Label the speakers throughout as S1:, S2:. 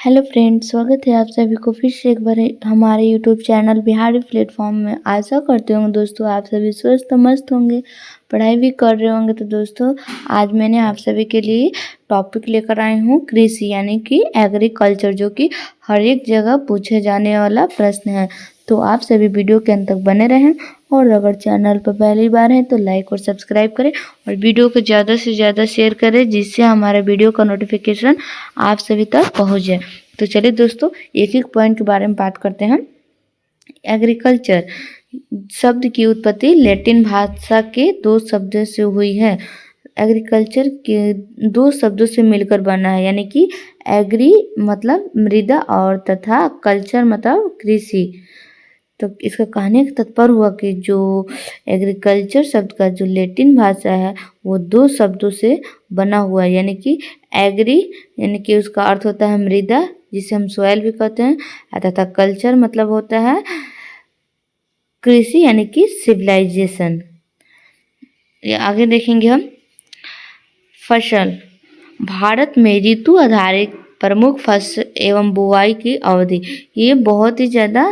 S1: Hello friends, स्वागत है आप सभी को फिर से एक बार हमारे यूट्यूब चैनल बिहारी प्लेटफॉर्म में। आशा करती हूँ दोस्तों आप सभी स्वस्थ मस्त होंगे, पढ़ाई भी कर रहे होंगे। तो दोस्तों आज मैंने आप सभी के लिए टॉपिक लेकर आई हूँ कृषि यानी कि एग्रीकल्चर, जो कि हर एक जगह पूछे जाने वाला प्रश्न है। तो आप सभी वीडियो के अंत तक बने रहें और अगर चैनल पर पहली बार है तो लाइक और सब्सक्राइब करें और वीडियो को ज़्यादा से ज़्यादा शेयर करें, जिससे हमारे वीडियो का नोटिफिकेशन आप सभी तक पहुंच जाए। तो चलिए दोस्तों एक एक पॉइंट के बारे में बात करते हैं। एग्रीकल्चर शब्द की उत्पत्ति लैटिन भाषा के दो शब्दों से हुई है। एग्रीकल्चर के दो शब्दों से मिलकर बना है, यानी कि एग्री मतलब मृदा और तथा कल्चर मतलब कृषि। तो इसका कहने का तात्पर्य हुआ कि जो एग्रीकल्चर शब्द का जो लैटिन भाषा है वो दो शब्दों से बना हुआ है, यानी कि एग्री यानी कि उसका अर्थ होता है मृदा, जिसे हम सॉइल भी कहते हैं, तथा कल्चर मतलब होता है कृषि यानी कि सिविलाइजेशन। ये आगे देखेंगे हम। फसल भारत में ऋतु आधारित प्रमुख फसल एवं बुआई की अवधि, ये बहुत ही ज़्यादा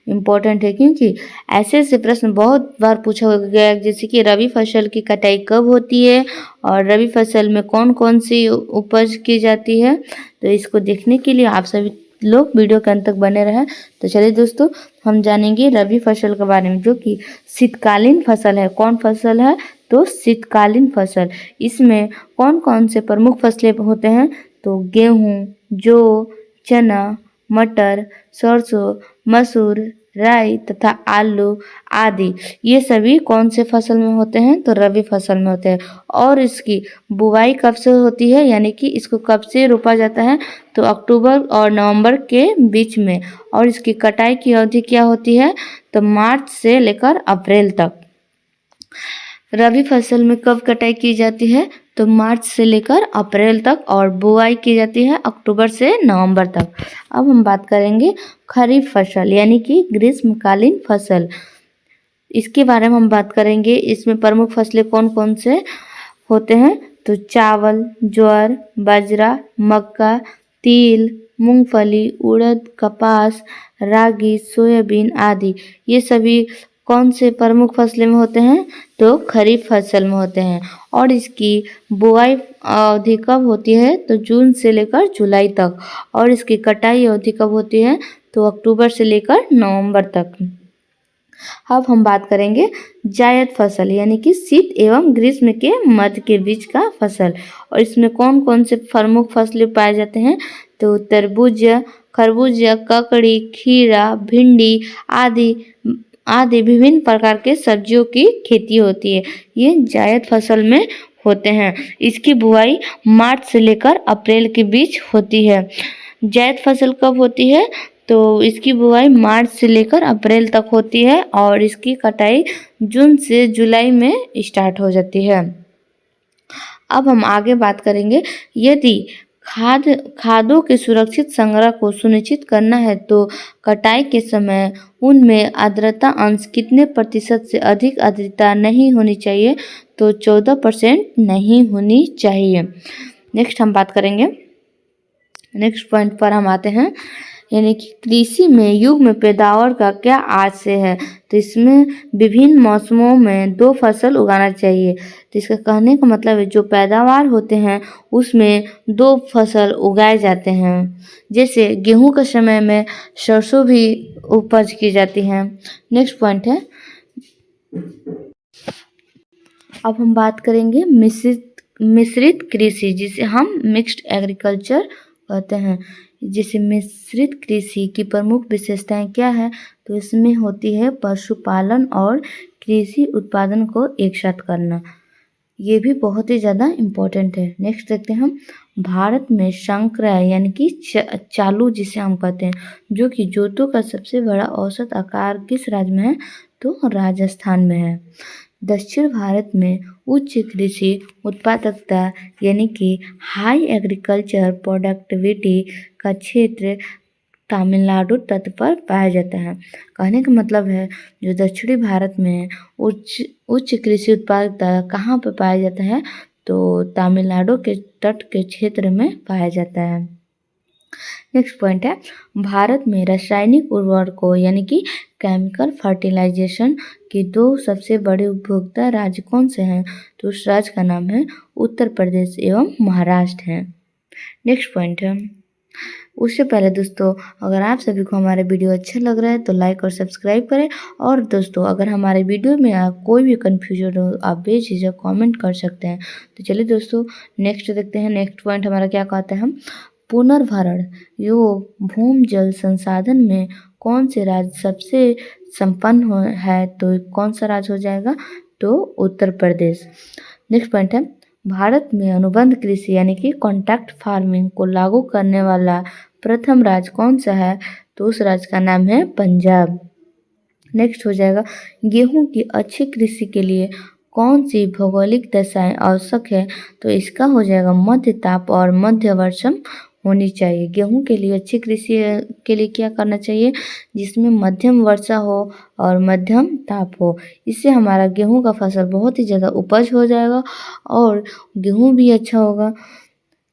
S1: इम्पोर्टेंट है, क्योंकि ऐसे ऐसे प्रश्न बहुत बार पूछा गया है, जैसे कि रबी फसल की कटाई कब होती है और रबी फसल में कौन कौन सी उपज की जाती है। तो इसको देखने के लिए आप सभी लोग वीडियो के अंत तक बने रहें। तो चलिए दोस्तों हम जानेंगे रबी फसल के बारे में, जो कि शीतकालीन फसल है। कौन फसल है? तो शीतकालीन फसल। इसमें कौन कौन से प्रमुख फसलें होते हैं? तो गेहूँ, जौ, चना, मटर, सरसों, मसूर, राई तथा आलू आदि, ये सभी कौन से फसल में होते हैं? तो रबी फसल में होते हैं। और इसकी बुवाई कब से होती है, यानी कि इसको कब से रोपा जाता है? तो अक्टूबर और नवंबर के बीच में। और इसकी कटाई की अवधि क्या होती है? तो मार्च से लेकर अप्रैल तक। रबी फसल में कब कटाई की जाती है? तो मार्च से लेकर अप्रैल तक, और बुआई की जाती है अक्टूबर से नवंबर तक। अब हम बात करेंगे खरीफ फसल यानी कि ग्रीष्मकालीन फसल। इसके बारे में हम बात करेंगे। इसमें प्रमुख फसलें कौन कौन से होते हैं? तो चावल, ज्वार, बाजरा, मक्का, तिल, मूंगफली, उड़द, कपास, रागी, सोयाबीन आदि, ये सभी कौन से प्रमुख फसलें में होते हैं? तो खरीफ फसल में होते हैं। और इसकी बुआई अवधि कब होती है? तो जून से लेकर जुलाई तक। और इसकी कटाई अवधि कब होती है? तो अक्टूबर से लेकर नवंबर तक। अब हम बात करेंगे जायद फसल यानी कि शीत एवं ग्रीष्म के मध्य के बीच का फसल। और इसमें कौन कौन से प्रमुख फसलें पाए जाते हैं? तो तरबूज, खरबूज, ककड़ी, खीरा, भिंडी आदि आदि विभिन्न प्रकार के सब्जियों की खेती होती है। ये जायद फसल में होते हैं। इसकी बुआई मार्च से लेकर अप्रैल के बीच होती है। जायद फसल कब होती है? तो इसकी बुआई मार्च से लेकर अप्रैल तक होती है और इसकी कटाई जून से जुलाई में स्टार्ट हो जाती है। अब हम आगे बात करेंगे। यदि खादों के सुरक्षित संग्रह को सुनिश्चित करना है तो कटाई के समय उनमें आर्द्रता अंश कितने प्रतिशत से अधिक आर्द्रता नहीं होनी चाहिए? तो 14% नहीं होनी चाहिए। नेक्स्ट हम बात करेंगे। नेक्स्ट पॉइंट पर हम आते हैं, यानी कि कृषि में युग्म पैदावार का क्या आशय है? तो इसमें विभिन्न मौसमों में दो फसल उगाना चाहिए। तो इसका कहने का मतलब है जो पैदावार होते हैं उसमें दो फसल उगाए जाते हैं। जैसे गेहूं के समय में सरसों भी उपज की जाती है। नेक्स्ट पॉइंट है, अब हम बात करेंगे मिश्रित कृषि, जिसे हम मिक्स्ड एग्रीकल्चर कहते हैं। जैसे मिश्रित कृषि की प्रमुख विशेषताएं क्या है? तो इसमें होती है पशुपालन और कृषि उत्पादन को एक साथ करना। ये भी बहुत ही ज़्यादा इम्पोर्टेंट है। नेक्स्ट देखते हैं हम। भारत में संक्राय यानी कि चालू जिसे हम कहते हैं, जो कि जोतों का सबसे बड़ा औसत आकार किस राज्य में है? तो राजस्थान में है। दक्षिण भारत में उच्च कृषि उत्पादकता यानी कि हाई एग्रीकल्चर प्रोडक्टिविटी का क्षेत्र तमिलनाडु तट पर पाया जाता है। कहने का मतलब है जो दक्षिणी भारत में उच्च कृषि उत्पादकता कहाँ पर पाया जाता है? तो तमिलनाडु के तट के क्षेत्र में पाया जाता है। नेक्स्ट पॉइंट है, भारत में रासायनिक उर्वरकों यानी कि केमिकल फर्टिलाइजेशन के 2 सबसे बड़े उपभोक्ता राज्य कौन से हैं? तो उस राज्य का नाम है उत्तर प्रदेश एवं महाराष्ट्र है। नेक्स्ट पॉइंट है, उससे पहले दोस्तों अगर आप सभी को हमारा वीडियो अच्छा लग रहा है तो लाइक और सब्सक्राइब करें। और दोस्तों अगर हमारे वीडियो में आप कोई भी कन्फ्यूजन हो आप बेझिझक कमेंट कर सकते हैं। तो चलिए दोस्तों नेक्स्ट देखते हैं। नेक्स्ट पॉइंट हमारा क्या कहता है, हम पुनर्भरण योग भूमि जल संसाधन में कौन से राज्य सबसे संपन्न है? तो कौन सा राज्य हो जाएगा? तो उत्तर प्रदेश। नेक्स्ट पॉइंट है, भारत में अनुबंध कृषि यानी कि कॉन्ट्रैक्ट फार्मिंग को लागू करने वाला प्रथम राज्य कौन सा है? तो उस राज्य का नाम है पंजाब। नेक्स्ट हो जाएगा, गेहूं की अच्छी कृषि के लिए कौन सी भौगोलिक दशाएं आवश्यक है? तो इसका हो जाएगा मध्य ताप और मध्य वर्षम होनी चाहिए। गेहूं के लिए अच्छी कृषि के लिए क्या करना चाहिए? जिसमें मध्यम वर्षा हो और मध्यम ताप हो। इससे हमारा गेहूं का फसल बहुत ही ज़्यादा उपज हो जाएगा और गेहूं भी अच्छा होगा।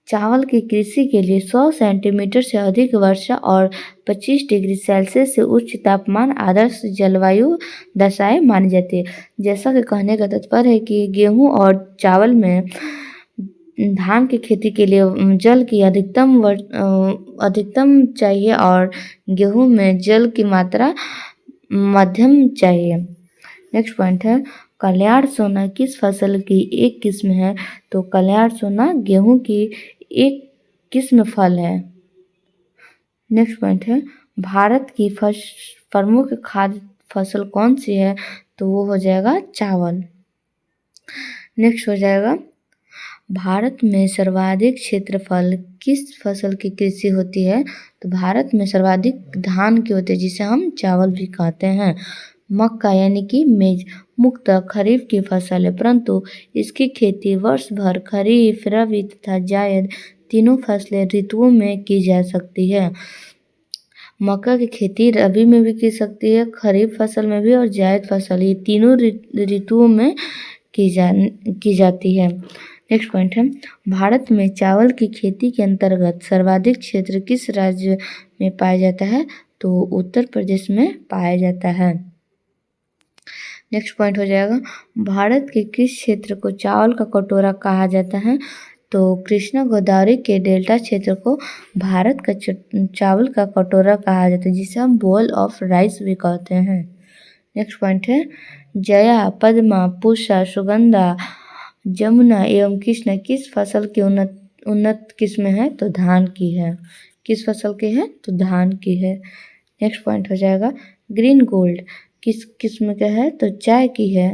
S1: चावल की कृषि के लिए 100 सेंटीमीटर से अधिक वर्षा और 25 डिग्री सेल्सियस से उच्च तापमान आदर्श जलवायु दशाएं मानी जाती है। जैसा कि कहने का तात्पर्य है कि गेहूं और चावल में धान की खेती के लिए जल की अधिकतम चाहिए और गेहूं में जल की मात्रा मध्यम चाहिए। नेक्स्ट पॉइंट है, कल्याण सोना किस फसल की एक किस्म है? तो कल्याण सोना गेहूं की एक किस्म फल है। नेक्स्ट पॉइंट है, भारत की प्रमुख खाद्य फसल कौन सी है? तो वो हो जाएगा चावल। नेक्स्ट हो जाएगा, भारत में सर्वाधिक क्षेत्रफल किस फसल की कृषि होती है? तो भारत में सर्वाधिक धान की होती है जिसे हम चावल भी कहते हैं। मक्का यानी कि मेज मुख्यतः खरीफ की फसल है, परंतु इसकी खेती वर्ष भर खरीफ, रबी तथा जायद तीनों फसलें ऋतुओं में की जा सकती है। मक्का की खेती रबी में भी की सकती है, खरीफ फसल में भी और जायद फसल, ये तीनों ऋतुओं में की जाती है। नेक्स्ट पॉइंट है, भारत में चावल की खेती के अंतर्गत सर्वाधिक क्षेत्र किस राज्य में पाया जाता है? तो उत्तर प्रदेश में पाया जाता है। नेक्स्ट पॉइंट हो जाएगा, भारत के किस क्षेत्र को चावल का कटोरा कहा जाता है? तो कृष्णा गोदावरी के डेल्टा क्षेत्र को भारत का चावल का कटोरा कहा जाता है जिसे हम बोल ऑफ राइस भी कहते हैं। नेक्स्ट पॉइंट है, जया, पद्मा, पूषा, सुगंधा, जमुना एवं कृष्णा किस फसल की उन्नत किस्म है? तो धान की है। किस फसल की है? तो धान की है। नेक्स्ट पॉइंट हो जाएगा, ग्रीन गोल्ड किस किस्म का है? तो चाय की है।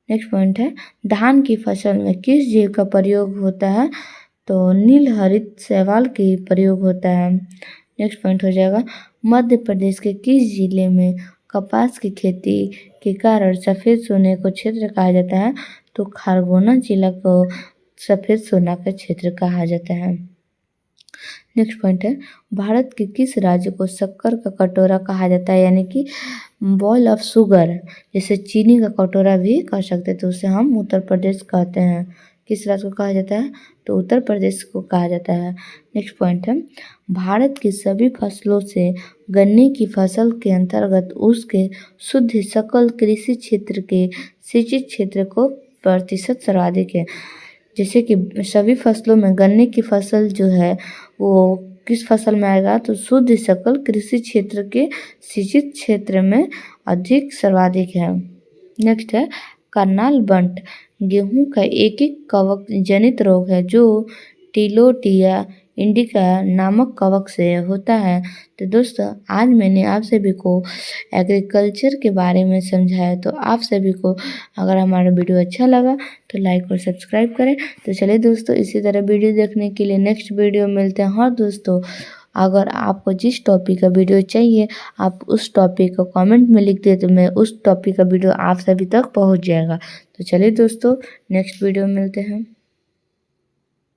S1: नेक्स्ट पॉइंट है, धान की फसल में किस जीव का प्रयोग होता है? तो नील हरित शैवाल की प्रयोग होता है। नेक्स्ट पॉइंट हो जाएगा, मध्य प्रदेश के किस जिले में कपास की खेती के कारण सफ़ेद सोने को क्षेत्र कहा जाता है? तो खरगोन जिला को सफ़ेद सोना का क्षेत्र कहा जाता है। नेक्स्ट पॉइंट है, भारत के किस राज्य को शक्कर का कटोरा कहा जाता है यानी कि बॉल ऑफ शुगर, जैसे चीनी का कटोरा भी कह सकते हैं, तो उसे हम उत्तर प्रदेश कहते हैं। किस राज्य को कहा जाता है? तो उत्तर प्रदेश को कहा जाता है। नेक्स्ट पॉइंट है, भारत की सभी फसलों से गन्ने की फसल के अंतर्गत उसके शुद्ध सकल कृषि क्षेत्र के सिंचित क्षेत्र को प्रतिशत सर्वाधिक है। जैसे कि सभी फसलों में गन्ने की फसल जो है वो किस फसल में आएगा? तो शुद्ध सकल कृषि क्षेत्र के सिंचित क्षेत्र में अधिक सर्वाधिक है। नेक्स्ट है, करनाल बंट गेहूं का एक कवक जनित रोग है जो टिलोटिया इंडिका नामक कवक से होता है। तो दोस्तों आज मैंने आप सभी को एग्रीकल्चर के बारे में समझाया, तो आप सभी को अगर हमारा वीडियो अच्छा लगा तो लाइक और सब्सक्राइब करें। तो चलिए दोस्तों इसी तरह वीडियो देखने के लिए नेक्स्ट वीडियो मिलते हैं। और दोस्तों अगर आपको जिस टॉपिक का वीडियो चाहिए आप उस टॉपिक को कमेंट में लिख दे तो मैं उस टॉपिक का वीडियो आप सभी तक पहुंच जाएगा। तो चलिए दोस्तों नेक्स्ट वीडियो मिलते हैं।